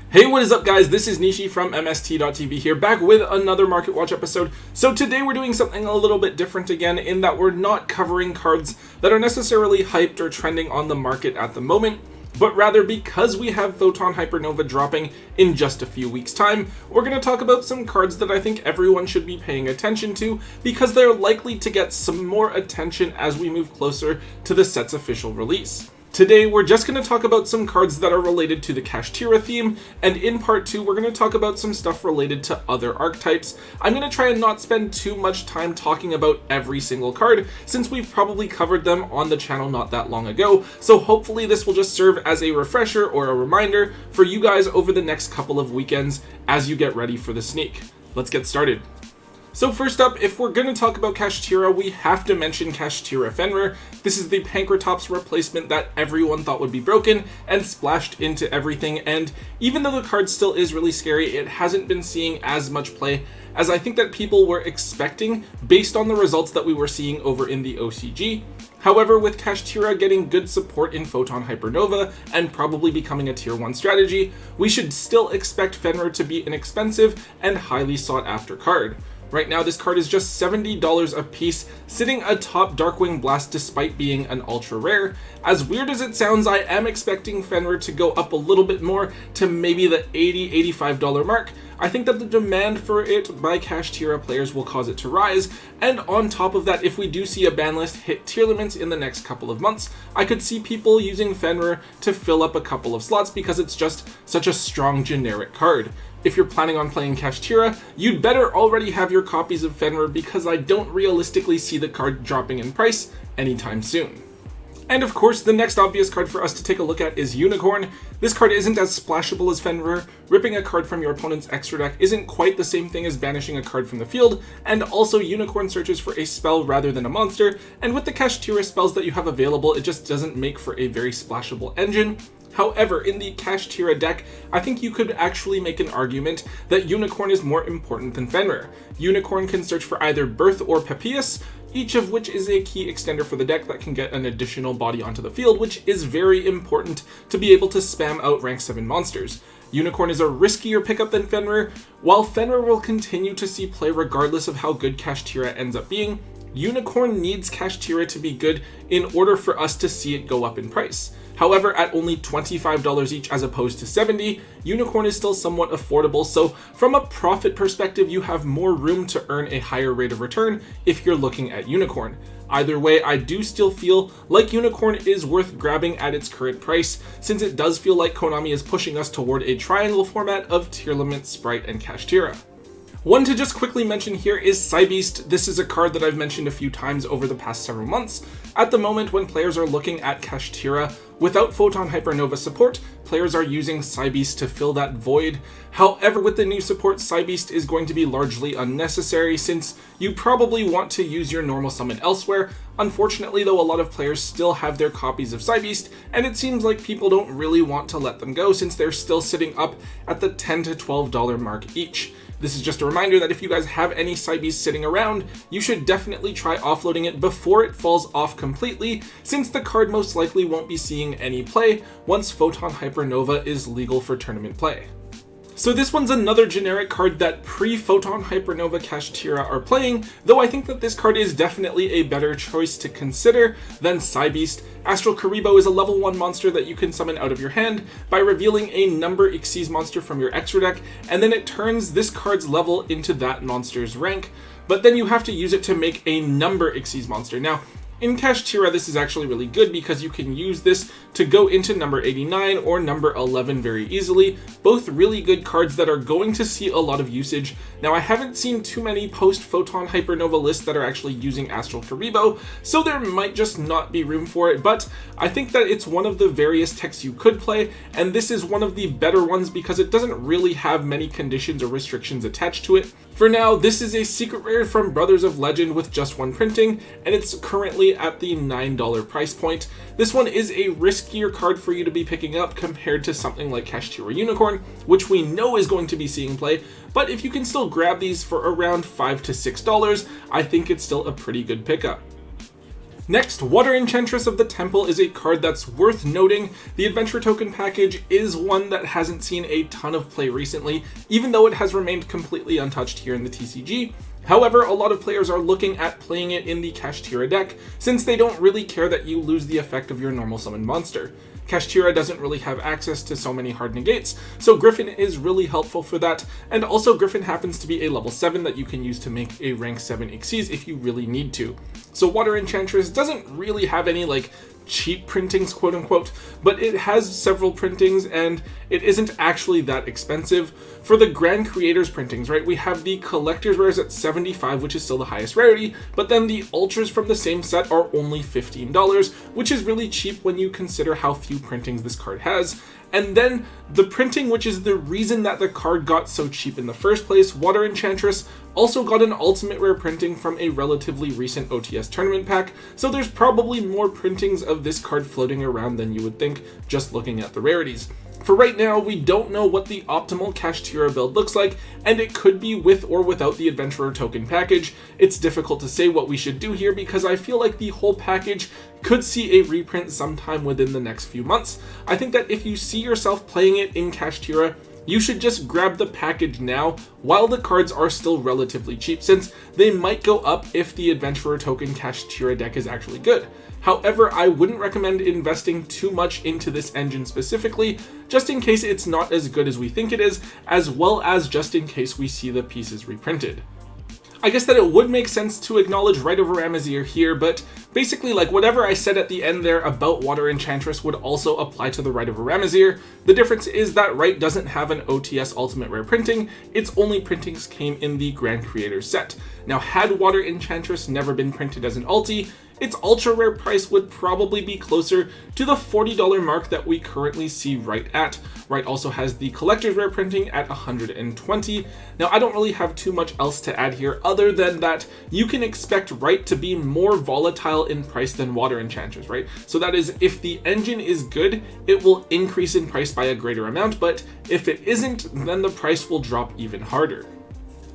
Hey, what is up guys? This is Nishi from MST.TV here, back with another Market Watch episode. So today we're doing something a little bit different again, in that we're not covering cards that are necessarily hyped or trending on the market at the moment, but rather because we have Photon Hypernova dropping in just a few weeks time, we're going to talk about some cards that I think everyone should be paying attention to, because they're likely to get some more attention as we move closer to the set's official release. Today, we're just going to talk about some cards that are related to the Kashtira theme, and in part 2, we're going to talk about some stuff related to other archetypes. I'm going to try and not spend too much time talking about every single card, since we've probably covered them on the channel not that long ago, so hopefully this will just serve as a refresher or a reminder for you guys over the next couple of weekends as you get ready for the sneak. Let's get started. So first up, if we're going to talk about Kashtira, we have to mention Kashtira Fenrir. This is the Pankratops replacement that everyone thought would be broken and splashed into everything, and even though the card still is really scary, it hasn't been seeing as much play as I think that people were expecting based on the results that we were seeing over in the OCG. However, with Kashtira getting good support in Photon Hypernova and probably becoming a tier 1 strategy, we should still expect Fenrir to be an expensive and highly sought after card. Right now, this card is just $70 a piece, sitting atop Darkwing Blast despite being an ultra rare. As weird as it sounds, I am expecting Fenrir to go up a little bit more to maybe the $80–$85 mark. I think that the demand for it by Kashtira players will cause it to rise, and on top of that, if we do see a ban list hit tier limits in the next couple of months, I could see people using Fenrir to fill up a couple of slots because it's just such a strong generic card. If you're planning on playing Kashtira, you'd better already have your copies of Fenrir, because I don't realistically see the card dropping in price anytime soon. And of course, the next obvious card for us to take a look at is Unicorn. This card isn't as splashable as Fenrir. Ripping a card from your opponent's extra deck isn't quite the same thing as banishing a card from the field, and also Unicorn searches for a spell rather than a monster, and with the Kashtira spells that you have available, it just doesn't make for a very splashable engine. However, in the Kashtira deck, I think you could actually make an argument that Unicorn is more important than Fenrir. Unicorn can search for either Birth or Papias, each of which is a key extender for the deck that can get an additional body onto the field, which is very important to be able to spam out rank 7 monsters. Unicorn is a riskier pickup than Fenrir. While Fenrir will continue to see play regardless of how good Kashtira ends up being, Unicorn needs Kashtira to be good in order for us to see it go up in price. However, at only $25 each as opposed to $70, Unicorn is still somewhat affordable, so from a profit perspective, you have more room to earn a higher rate of return if you're looking at Unicorn. Either way, I do still feel like Unicorn is worth grabbing at its current price, since it does feel like Konami is pushing us toward a triangle format of Tier Limit, Sprite, and Kashtira. One to just quickly mention here is Psi-Beast. This is a card that I've mentioned a few times over the past several months. At the moment, when players are looking at Kashtira without Photon Hypernova support, players are using Psi-Beast to fill that void. However, with the new support, Psi-Beast is going to be largely unnecessary, since you probably want to use your normal summon elsewhere. Unfortunately though, a lot of players still have their copies of Psi-Beast, and it seems like people don't really want to let them go, since they're still sitting up at the $10–$12 mark each. This is just a reminder that if you guys have any Psi-Beast sitting around, you should definitely try offloading it before it falls off completely, since the card most likely won't be seeing any play once Photon Hypernova is legal for tournament play. So this one's another generic card that pre-Photon Hypernova Kashtira are playing, though I think that this card is definitely a better choice to consider than Psi-Beast. Astral Kuriboh is a level 1 monster that you can summon out of your hand by revealing a number Xyz monster from your extra deck, and then it turns this card's level into that monster's rank, but then you have to use it to make a number Xyz monster. Now, in Kashtira, this is actually really good because you can use this to go into number 89 or number 11 very easily. Both really good cards that are going to see a lot of usage. Now, I haven't seen too many post-Photon Hypernova lists that are actually using Astral Kuriboh, so there might just not be room for it, but I think that it's one of the various techs you could play, and this is one of the better ones because it doesn't really have many conditions or restrictions attached to it. For now, this is a secret rare from Brothers of Legend with just 1 printing, and it's currently at the $9 price point. This one is a riskier card for you to be picking up compared to something like Kashtira Unicorn, which we know is going to be seeing play, but if you can still grab these for around $5–$6, I think it's still a pretty good pickup. Next, Water Enchantress of the Temple is a card that's worth noting. The Adventure Token package is one that hasn't seen a ton of play recently, even though it has remained completely untouched here in the TCG. However, a lot of players are looking at playing it in the Kashtira deck, since they don't really care that you lose the effect of your normal summon monster. Kashtira doesn't really have access to so many hard negates, so Griffin is really helpful for that, and also Griffin happens to be a level 7 that you can use to make a rank 7 Xyz if you really need to. So Water Enchantress doesn't really have any cheap printings, quote unquote, but it has several printings and it isn't actually that expensive. For the Grand Creators printings, right, we have the Collector's Rares at 75, which is still the highest rarity, but then the Ultras from the same set are only $15, which is really cheap when you consider how few printings this card has. And then the printing, which is the reason that the card got so cheap in the first place, Water Enchantress, also got an ultimate rare printing from a relatively recent OTS tournament pack, so there's probably more printings of this card floating around than you would think just looking at the rarities. For right now, we don't know what the optimal Kashtira build looks like, and it could be with or without the Adventurer Token package. It's difficult to say what we should do here because I feel like the whole package could see a reprint sometime within the next few months. I think that if you see yourself playing it in Kashtira, you should just grab the package now while the cards are still relatively cheap, since they might go up if the Adventurer Token Kashtira deck is actually good. However, I wouldn't recommend investing too much into this engine specifically, just in case it's not as good as we think it is, as well as just in case we see the pieces reprinted. I guess that it would make sense to acknowledge Right Over Ramazir here, but basically whatever I said at the end there about Water Enchantress would also apply to the Right Over Ramazir. The difference is that Right doesn't have an OTS Ultimate Rare printing, its only printings came in the Grand Creators set. Now, had Water Enchantress never been printed as an ulti, its ultra rare price would probably be closer to the $40 mark that we currently see Right at. Right also has the collector's rare printing at $120. Now, I don't really have too much else to add here other than that you can expect Right to be more volatile in price than Water Enchantress, right? So that is, if the engine is good, it will increase in price by a greater amount, but if it isn't, then the price will drop even harder.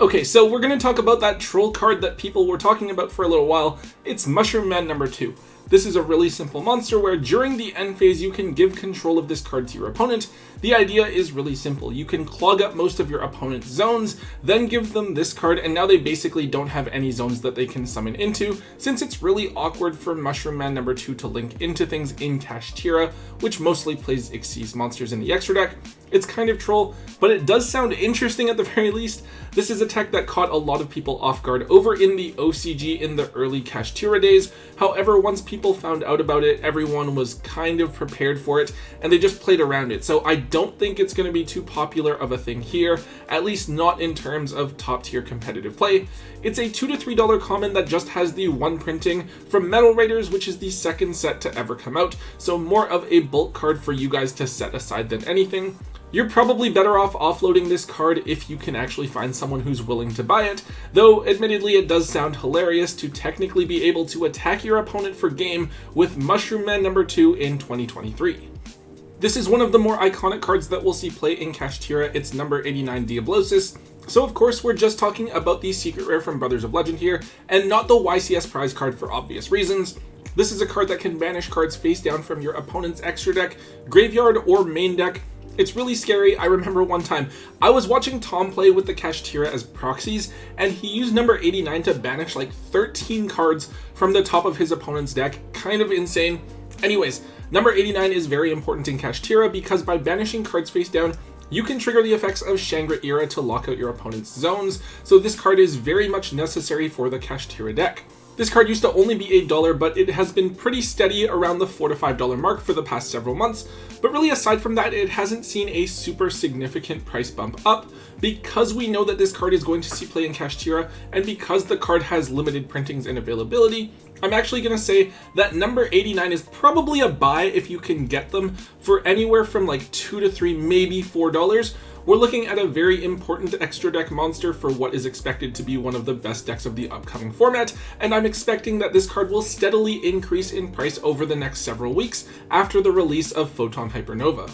Okay, so we're going to talk about that troll card that people were talking about for a little while. It's Mushroom Man number 2. This is a really simple monster where during the end phase you can give control of this card to your opponent. The idea is really simple. You can clog up most of your opponent's zones, then give them this card, and now they basically don't have any zones that they can summon into, since it's really awkward for Mushroom Man number 2 to link into things in Kashtira, which mostly plays Xyz monsters in the extra deck. It's kind of troll, but it does sound interesting at the very least. This is a tech that caught a lot of people off guard over in the OCG in the early Kashtira days. However, once people found out about it, everyone was kind of prepared for it, and they just played around it. So I don't think it's going to be too popular of a thing here, at least not in terms of top tier competitive play. It's a $2 to $3 common that just has the one printing from Metal Raiders, which is the second set to ever come out, so more of a bulk card for you guys to set aside than anything. You're probably better off offloading this card if you can actually find someone who's willing to buy it, though admittedly it does sound hilarious to technically be able to attack your opponent for game with Mushroom Man number 2 in 2023. This is one of the more iconic cards that we'll see play in Kashtira. It's number 89 Diablosis. So of course we're just talking about the secret rare from Brothers of Legend here, and not the YCS prize card for obvious reasons. This is a card that can banish cards face down from your opponent's extra deck, graveyard, or main deck. It's really scary. I remember one time I was watching Tom play with the Kashtira as proxies, and he used number 89 to banish 13 cards from the top of his opponent's deck. Kind of insane. Anyways, number 89 is very important in Kashtira because by banishing cards face down, you can trigger the effects of Shangri-Ira to lock out your opponent's zones, so this card is very much necessary for the Kashtira deck. This card used to only be $8, but it has been pretty steady around the $4 to $5 mark for the past several months. But really, aside from that, it hasn't seen a super significant price bump up because we know that this card is going to see play in Kashtira, and because the card has limited printings and availability, I'm actually going to say that number 89 is probably a buy if you can get them for anywhere from $2 to $3, maybe $4. We're looking at a very important extra deck monster for what is expected to be one of the best decks of the upcoming format, and I'm expecting that this card will steadily increase in price over the next several weeks after the release of Photon Hypernova.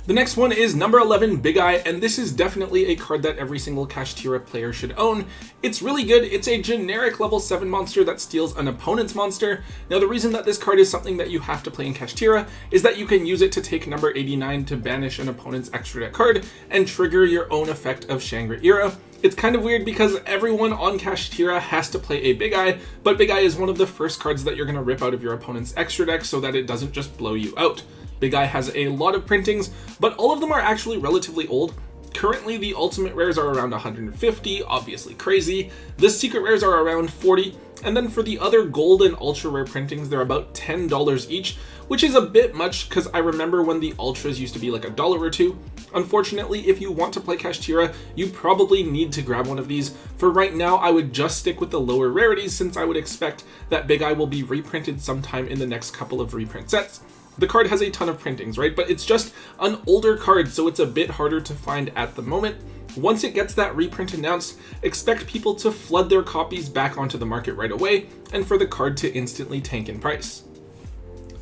The next one is number 11, Big Eye, and this is definitely a card that every single Kashtira player should own. It's really good. It's a generic level 7 monster that steals an opponent's monster. Now the reason that this card is something that you have to play in Kashtira is that you can use it to take number 89 to banish an opponent's extra deck card and trigger your own effect of Shangri-Ira. It's kind of weird because everyone on Kashtira has to play a Big Eye, but Big Eye is one of the first cards that you're going to rip out of your opponent's extra deck so that it doesn't just blow you out. Big Eye has a lot of printings, but all of them are actually relatively old. Currently, the ultimate rares are around 150, obviously crazy. The secret rares are around 40, and then for the other gold and ultra rare printings, they're about $10 each, which is a bit much because I remember when the ultras used to be like $1 or $2. Unfortunately, if you want to play Kashtira, you probably need to grab one of these. For right now, I would just stick with the lower rarities since I would expect that Big Eye will be reprinted sometime in the next couple of reprint sets. The card has a ton of printings, right? But it's just an older card, so it's a bit harder to find at the moment. Once it gets that reprint announced, expect people to flood their copies back onto the market right away, and for the card to instantly tank in price.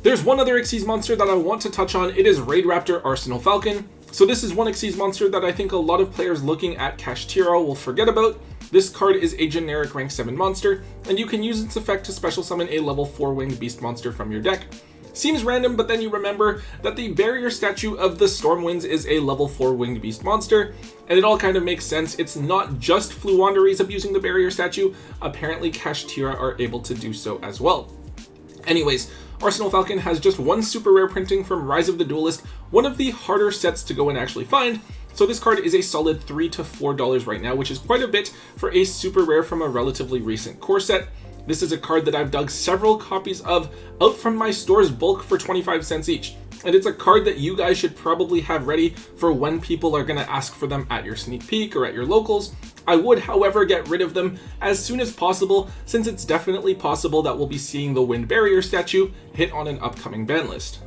There's one other Xyz monster that I want to touch on. It is Raidraptor Arsenal Falcon. So this is one Xyz monster that I think a lot of players looking at Kashtira will forget about. This card is a generic rank 7 monster, and you can use its effect to special summon a level 4 winged beast monster from your deck. Seems random, but then you remember that the barrier statue of the Stormwinds is a level 4 winged beast monster, and it all kind of makes sense. It's not just Fluwanderies abusing the barrier statue, apparently Kashtira are able to do so as well. Anyways, Arsenal Falcon has just one super rare printing from Rise of the Duelist, one of the harder sets to go and actually find, so this card is a solid $3 to $4 right now, which is quite a bit for a super rare from a relatively recent core set. This is a card that I've dug several copies of out from my store's bulk for 25 cents each. And it's a card that you guys should probably have ready for when people are going to ask for them at your sneak peek or at your locals. I would, however, get rid of them as soon as possible, since it's definitely possible that we'll be seeing the Wind Barrier statue hit on an upcoming ban list.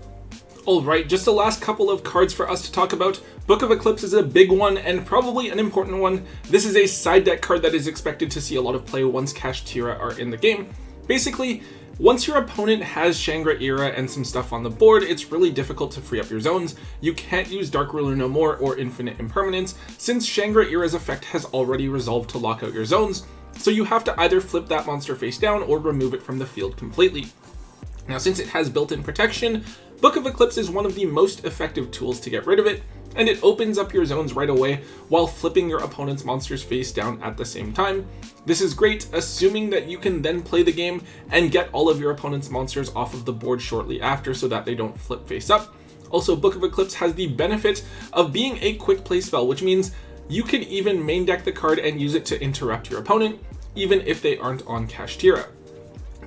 Alright, just the last couple of cards for us to talk about. Book of Eclipse is a big one and probably an important one. This is a side deck card that is expected to see a lot of play once Kashtira are in the game. Basically, once your opponent has Shangri-Ira and some stuff on the board, it's really difficult to free up your zones. You can't use Dark Ruler No More or Infinite Impermanence, since Shangri-Ira's effect has already resolved to lock out your zones, so you have to either flip that monster face down or remove it from the field completely. Now, since it has built-in protection, Book of Eclipse is one of the most effective tools to get rid of it, and it opens up your zones right away while flipping your opponent's monsters face down at the same time. This is great, assuming that you can then play the game and get all of your opponent's monsters off of the board shortly after so that they don't flip face up. Also, Book of Eclipse has the benefit of being a quick play spell, which means you can even main deck the card and use it to interrupt your opponent, even if they aren't on Kashtira.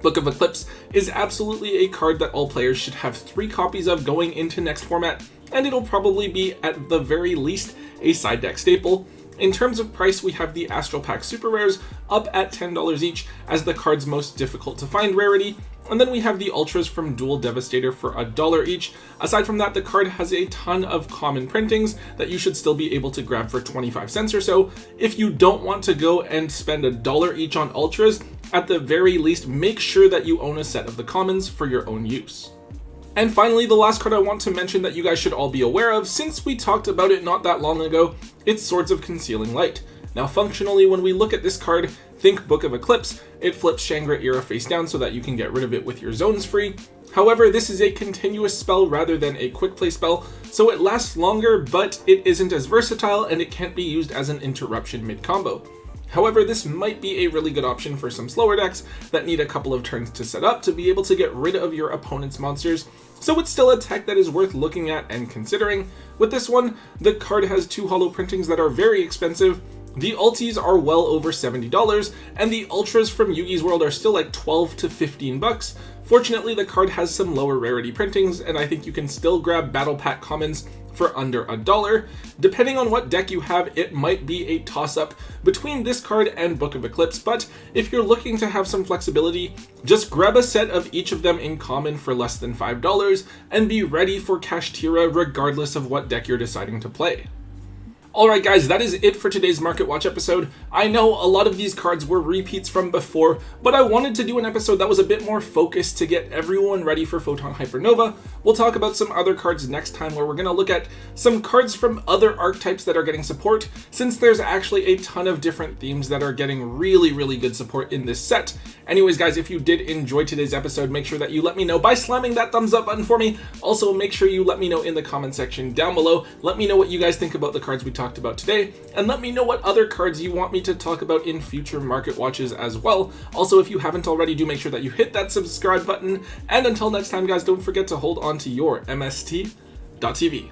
Book of Eclipse is absolutely a card that all players should have 3 copies of going into next format, and it'll probably be at the very least a side deck staple. In terms of price, we have the Astral Pack Super Rares up at $10 each as the card's most difficult to find rarity, and then we have the Ultras from Dual Devastator for $1 each. Aside from that, the card has a ton of common printings that you should still be able to grab for 25 cents or so. If you don't want to go and spend $1 each on Ultras, at the very least, make sure that you own a set of the commons for your own use. And finally, the last card I want to mention that you guys should all be aware of, since we talked about it not that long ago, it's Swords of Concealing Light. Now, functionally, when we look at this card, think Book of Eclipse. It flips Shangri-Ira face down so that you can get rid of it with your zones free. However, this is a continuous spell rather than a quick play spell, so it lasts longer, but it isn't as versatile and it can't be used as an interruption mid-combo. However, this might be a really good option for some slower decks that need a couple of turns to set up to be able to get rid of your opponent's monsters, so it's still a tech that is worth looking at and considering. With this one, the card has 2 holo printings that are very expensive. The ultis are well over $70, and the ultras from Yugi's World are still like 12 to 15 bucks. Fortunately, the card has some lower rarity printings, and I think you can still grab Battle Pack commons for under $1. Depending on what deck you have, it might be a toss-up between this card and Book of Eclipse, but if you're looking to have some flexibility, just grab a set of each of them in common for less than $5 and be ready for Kashtira regardless of what deck you're deciding to play. Alright guys, that is it for today's Market Watch episode. I know a lot of these cards were repeats from before, but I wanted to do an episode that was a bit more focused to get everyone ready for Photon Hypernova. We'll talk about some other cards next time where we're going to look at some cards from other archetypes that are getting support, since there's actually a ton of different themes that are getting really good support in this set. Anyways guys, if you did enjoy today's episode, make sure that you let me know by slamming that thumbs up button for me. Also, make sure you let me know in the comment section down below. Let me know what you guys think about the cards we talked about today, and let me know what other cards you want me to talk about in future Market Watches as well. Also, if you haven't already, do make sure that you hit that subscribe button, and until next time guys, don't forget to hold on to your MST.TV.